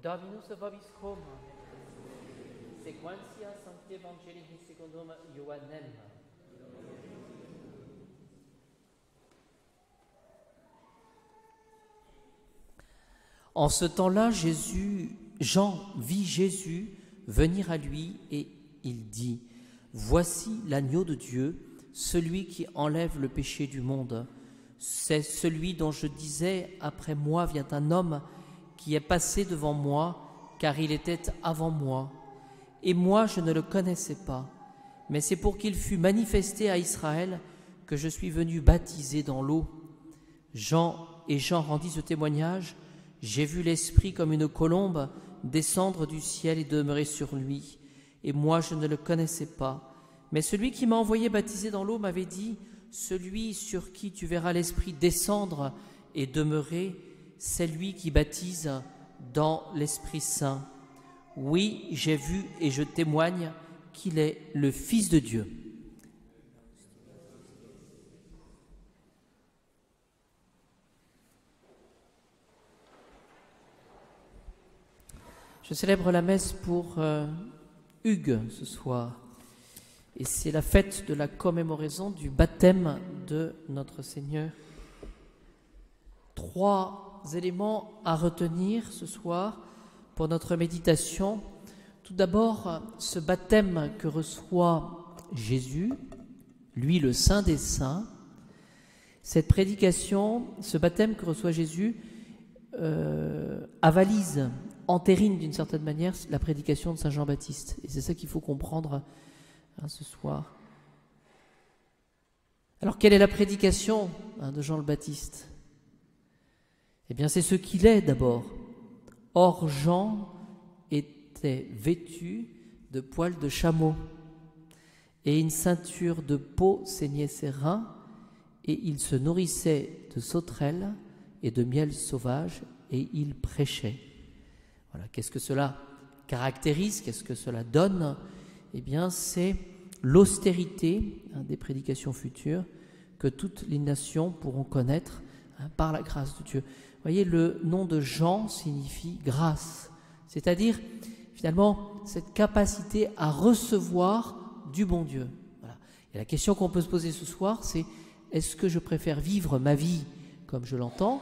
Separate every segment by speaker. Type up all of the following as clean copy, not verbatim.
Speaker 1: Dominus vobiscum, sequentia Sancti Evangelii secundum Ioannem. En ce temps-là, Jean vit Jésus venir à lui et il dit : Voici l'agneau de Dieu, celui qui enlève le péché du monde. C'est celui dont je disais : après moi vient un homme qui est passé devant moi, car il était avant moi. Et moi je ne le connaissais pas, mais c'est pour qu'il fût manifesté à Israël que je suis venu baptiser dans l'eau. Jean rendit ce témoignage : j'ai vu l'Esprit comme une colombe descendre du ciel et demeurer sur lui. Et moi je ne le connaissais pas, mais celui qui m'a envoyé baptiser dans l'eau m'avait dit : celui sur qui tu verras l'Esprit descendre et demeurer, c'est lui qui baptise dans l'Esprit Saint. Oui, j'ai vu et je témoigne qu'il est le Fils de Dieu. Je célèbre la messe pour Hugues ce soir. Et c'est la fête de la commémoration du baptême de notre Seigneur. 3 éléments à retenir ce soir pour notre méditation. Tout d'abord, ce baptême que reçoit Jésus, lui le Saint des Saints. Cette prédication, ce baptême que reçoit Jésus, avalise, entérine d'une certaine manière la prédication de Saint Jean-Baptiste. Et c'est ça qu'il faut comprendre ce soir. Alors, quelle est la prédication de Jean le Baptiste ? Eh bien, c'est ce qu'il est d'abord. Or, Jean était vêtu de poils de chameau, et une ceinture de peau ceignait ses reins, et il se nourrissait de sauterelles et de miel sauvage, et il prêchait. Voilà, qu'est-ce que cela caractérise, qu'est-ce que cela donne ? Eh bien, c'est l'austérité des prédications futures que toutes les nations pourront connaître par la grâce de Dieu. Vous voyez, le nom de Jean signifie grâce, c'est-à-dire finalement cette capacité à recevoir du bon Dieu. Voilà. Et la question qu'on peut se poser ce soir, c'est : est-ce que je préfère vivre ma vie comme je l'entends,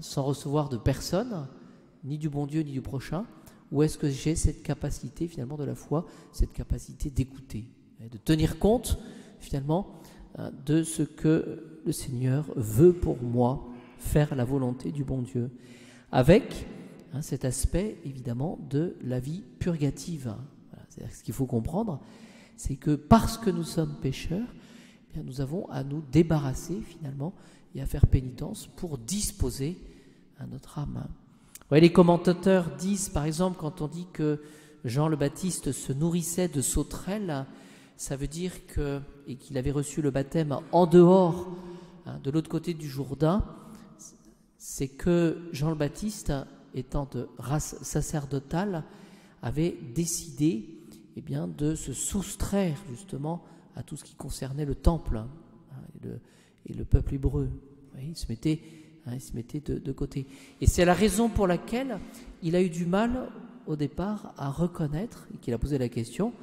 Speaker 1: sans recevoir de personne, ni du bon Dieu ni du prochain, ou est-ce que j'ai cette capacité finalement de la foi, cette capacité d'écouter, de tenir compte finalement de ce que le Seigneur veut pour moi, faire la volonté du bon Dieu, avec cet aspect évidemment de la vie purgative. Voilà, c'est-à-dire ce qu'il faut comprendre, c'est que parce que nous sommes pécheurs, eh bien, nous avons à nous débarrasser finalement et à faire pénitence pour disposer à notre âme. Vous voyez, les commentateurs disent, par exemple, quand on dit que Jean le Baptiste se nourrissait de sauterelles, ça veut dire qu'il avait reçu le baptême en dehors, de l'autre côté du Jourdain. C'est que Jean le Baptiste, étant de race sacerdotale, avait décidé de se soustraire justement à tout ce qui concernait le temple et le peuple hébreu. Vous voyez, il se mettait de côté. Et c'est la raison pour laquelle il a eu du mal au départ à reconnaître, et qu'il a posé la question,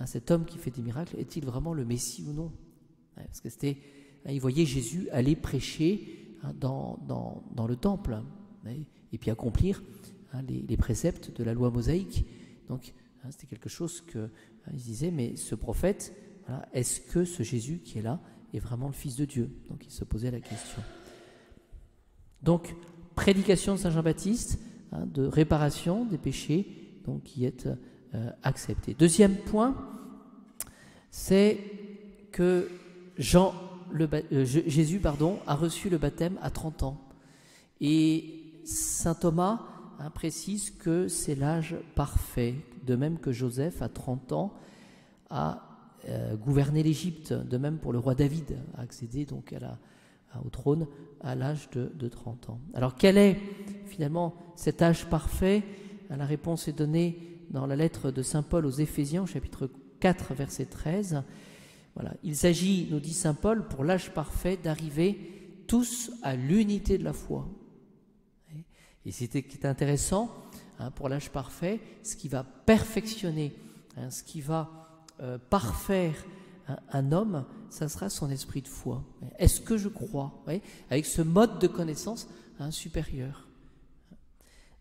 Speaker 1: cet homme qui fait des miracles, est-il vraiment le Messie ou non ? Parce que il voyait Jésus aller prêcher dans le temple, et puis accomplir les préceptes de la loi mosaïque. Donc c'était quelque chose que il se disait, mais ce prophète, est-ce que ce Jésus qui est là est vraiment le Fils de Dieu ? Donc il se posait la question. Donc, prédication de Saint Jean-Baptiste, de réparation des péchés, donc qui est acceptée. Deuxième point, c'est que Jésus a reçu le baptême à 30 ans. Et saint Thomas précise que c'est l'âge parfait, de même que Joseph, à 30 ans, a gouverné l'Égypte, de même pour le roi David, a accédé donc au trône à l'âge de 30 ans. Alors quel est finalement cet âge parfait ? La réponse est donnée dans la lettre de saint Paul aux Éphésiens, chapitre 4, verset 13. Voilà. Il s'agit, nous dit saint Paul, pour l'âge parfait, d'arriver tous à l'unité de la foi. Et c'était intéressant, pour l'âge parfait, ce qui va perfectionner, ce qui va parfaire un homme, ça sera son esprit de foi. Est-ce que je crois, avec ce mode de connaissance supérieur.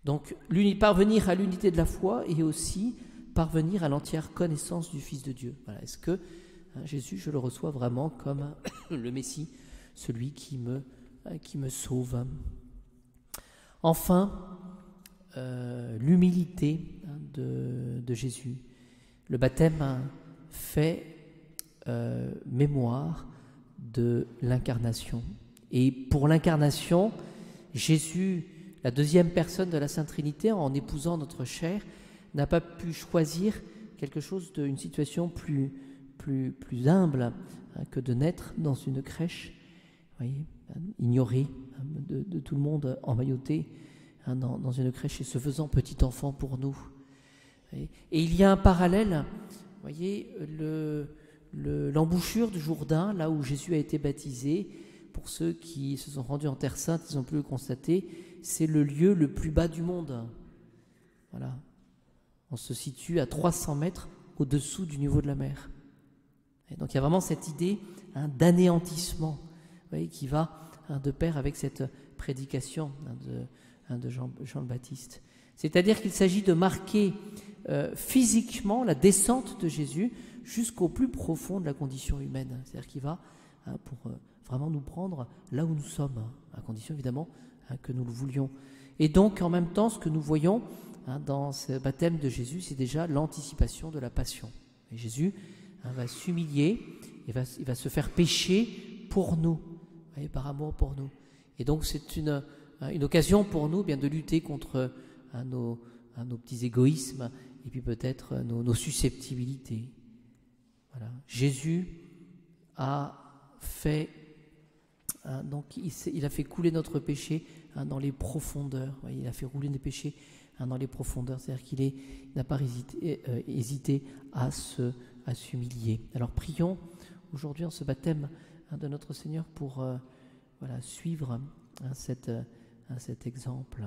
Speaker 1: Donc, parvenir à l'unité de la foi et aussi parvenir à l'entière connaissance du Fils de Dieu. Voilà. Est-ce que Jésus, je le reçois vraiment comme le Messie, celui qui me sauve. Enfin, l'humilité de Jésus. Le baptême fait mémoire de l'incarnation. Et pour l'incarnation, Jésus, la deuxième personne de la Sainte Trinité, en épousant notre chair, n'a pas pu choisir quelque chose une situation plus humble que de naître dans une crèche, voyez, ignoré de tout le monde, emmailloté dans une crèche et se faisant petit enfant pour nous. Et il y a un parallèle, voyez, l'embouchure du Jourdain, là où Jésus a été baptisé. Pour ceux qui se sont rendus en Terre Sainte, ils ont pu le constater, c'est le lieu le plus bas du monde. Voilà. On se situe à 300 mètres au-dessous du niveau de la mer. Et donc il y a vraiment cette idée d'anéantissement, voyez, qui va de pair avec cette prédication de Jean le Baptiste. C'est-à-dire qu'il s'agit de marquer physiquement la descente de Jésus jusqu'au plus profond de la condition humaine. C'est-à-dire qu'il va pour vraiment nous prendre là où nous sommes, à condition évidemment que nous le voulions. Et donc en même temps, ce que nous voyons dans ce baptême de Jésus, c'est déjà l'anticipation de la passion. Et Jésus va s'humilier, il va se faire pécher pour nous, voyez, par amour pour nous. Et donc c'est une occasion pour nous bien de lutter contre nos petits égoïsmes et puis peut-être nos susceptibilités. Voilà. Jésus a fait, donc il a fait couler notre péché dans les profondeurs. Voyez, il a fait rouler nos péchés dans les profondeurs. C'est-à-dire qu'il n'a pas hésité à s'humilier. Alors prions aujourd'hui en ce baptême de notre Seigneur pour suivre cet exemple.